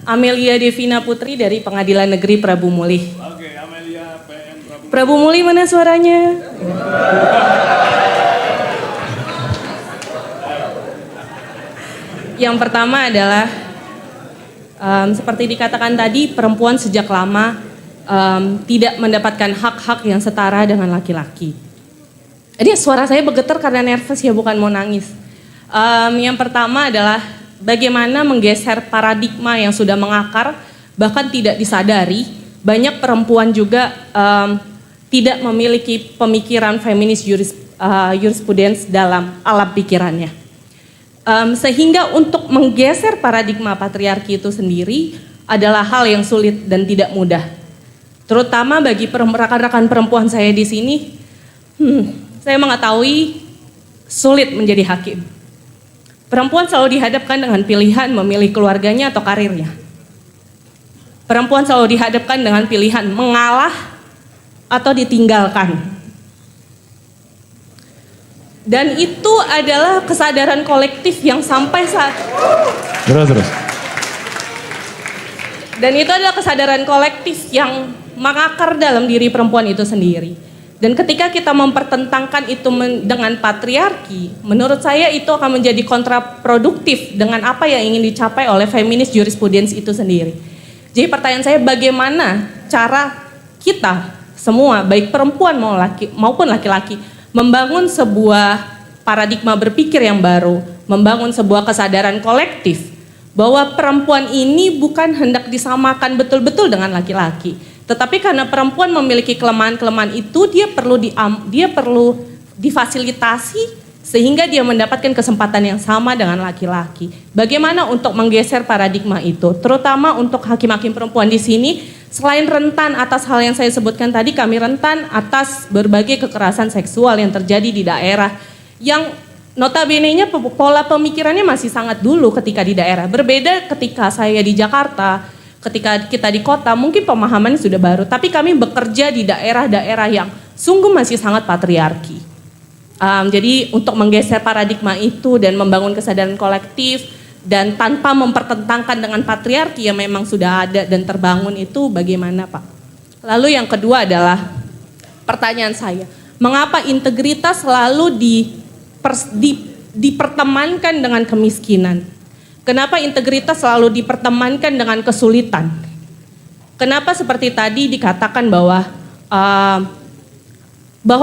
Amelia Devina Putri dari Pengadilan Negeri Prabu Muli. Oke, Amelia PM Prabu. Prabu Muli mana suaranya? Yang pertama adalah seperti dikatakan tadi, perempuan sejak lama tidak mendapatkan hak-hak yang setara dengan laki-laki. Jadi suara saya bergetar karena nervous ya, bukan mau nangis. Yang pertama adalah bagaimana menggeser paradigma yang sudah mengakar, bahkan tidak disadari. Banyak perempuan juga tidak memiliki pemikiran feminis jurisprudence dalam alam pikirannya. Sehingga untuk menggeser paradigma patriarki itu sendiri adalah hal yang sulit dan tidak mudah. Terutama bagi rekan-rekan perempuan saya di sini, saya mengetahui sulit menjadi hakim. Perempuan selalu dihadapkan dengan pilihan memilih keluarganya atau karirnya. Perempuan selalu dihadapkan dengan pilihan mengalah atau ditinggalkan. Dan itu adalah kesadaran kolektif yang sampai saat Terus. Dan itu adalah kesadaran kolektif yang mengakar dalam diri perempuan itu sendiri. Dan ketika kita mempertentangkan itu dengan patriarki, menurut saya itu akan menjadi kontraproduktif dengan apa yang ingin dicapai oleh feminis jurisprudence itu sendiri. Jadi pertanyaan saya, bagaimana cara kita semua, baik perempuan maupun laki-laki, membangun sebuah paradigma berpikir yang baru, membangun sebuah kesadaran kolektif bahwa perempuan ini bukan hendak disamakan betul-betul dengan laki-laki, tetapi karena perempuan memiliki kelemahan-kelemahan itu, dia perlu difasilitasi sehingga dia mendapatkan kesempatan yang sama dengan laki-laki. Bagaimana untuk menggeser paradigma itu, terutama untuk hakim-hakim perempuan di sini, selain rentan atas hal yang saya sebutkan tadi, kami rentan atas berbagai kekerasan seksual yang terjadi di daerah yang notabene-nya pola pemikirannya masih sangat dulu ketika di daerah. Berbeda ketika saya di Jakarta, ketika kita di kota mungkin pemahamannya sudah baru, tapi kami bekerja di daerah-daerah yang sungguh masih sangat patriarki. Jadi untuk menggeser paradigma itu dan membangun kesadaran kolektif dan tanpa mempertentangkan dengan patriarki yang memang sudah ada dan terbangun itu bagaimana Pak? Lalu yang kedua adalah pertanyaan saya, mengapa integritas selalu dipertemankan dengan kemiskinan? Kenapa integritas selalu dipertemankan dengan kesulitan? Kenapa seperti tadi dikatakan bahwa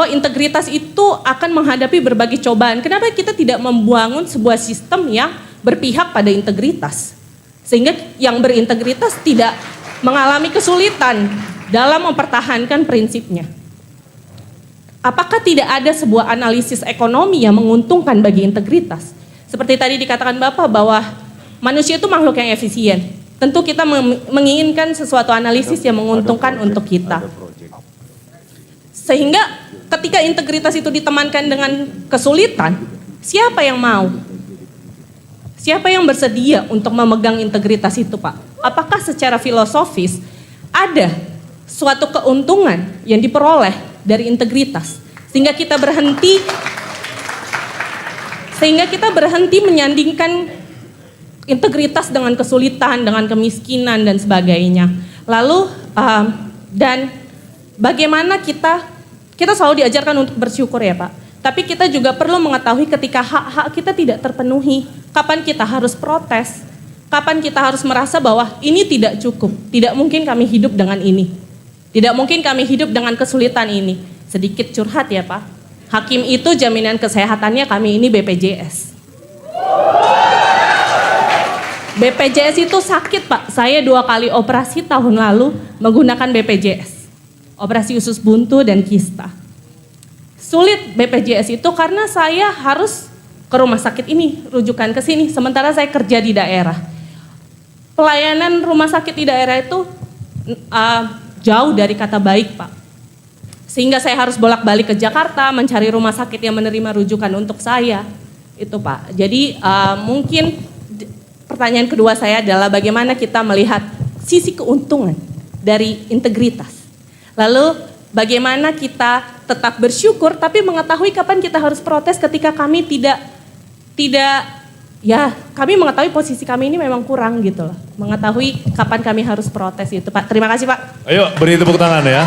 integritas itu akan menghadapi berbagai cobaan? Kenapa kita tidak membangun sebuah sistem yang berpihak pada integritas? Sehingga yang berintegritas tidak mengalami kesulitan dalam mempertahankan prinsipnya. Apakah tidak ada sebuah analisis ekonomi yang menguntungkan bagi integritas? Seperti tadi dikatakan Bapak bahwa manusia itu makhluk yang efisien. Tentu kita menginginkan sesuatu analisis yang menguntungkan untuk kita. Sehingga ketika integritas itu ditemankan dengan kesulitan, siapa yang mau? Siapa yang bersedia untuk memegang integritas itu Pak? Apakah secara filosofis ada suatu keuntungan yang diperoleh dari integritas? Sehingga kita berhenti menyandingkan integritas dengan kesulitan, dengan kemiskinan dan sebagainya. Lalu dan bagaimana kita selalu diajarkan untuk bersyukur ya Pak. Tapi kita juga perlu mengetahui ketika hak-hak kita tidak terpenuhi, kapan kita harus protes, kapan kita harus merasa bahwa ini tidak cukup, tidak mungkin kami hidup dengan ini, tidak mungkin kami hidup dengan kesulitan ini. Sedikit curhat ya Pak, hakim itu jaminan kesehatannya kami ini BPJS. BPJS itu sakit Pak, saya 2 kali operasi tahun lalu menggunakan BPJS. Operasi usus buntu dan kista. Sulit BPJS itu karena saya harus ke rumah sakit ini, rujukan ke sini, sementara saya kerja di daerah. Pelayanan rumah sakit di daerah itu jauh dari kata baik Pak. Sehingga saya harus bolak-balik ke Jakarta mencari rumah sakit yang menerima rujukan untuk saya. Itu Pak. Jadi mungkin pertanyaan kedua saya adalah bagaimana kita melihat sisi keuntungan dari integritas. Lalu bagaimana kita tetap bersyukur tapi mengetahui kapan kita harus protes ketika kami tidak kami mengetahui posisi kami ini memang kurang gitu loh. mengetahui kapan kami harus protes itu Pak. Terima kasih Pak. Ayo beri tepuk tangan ya.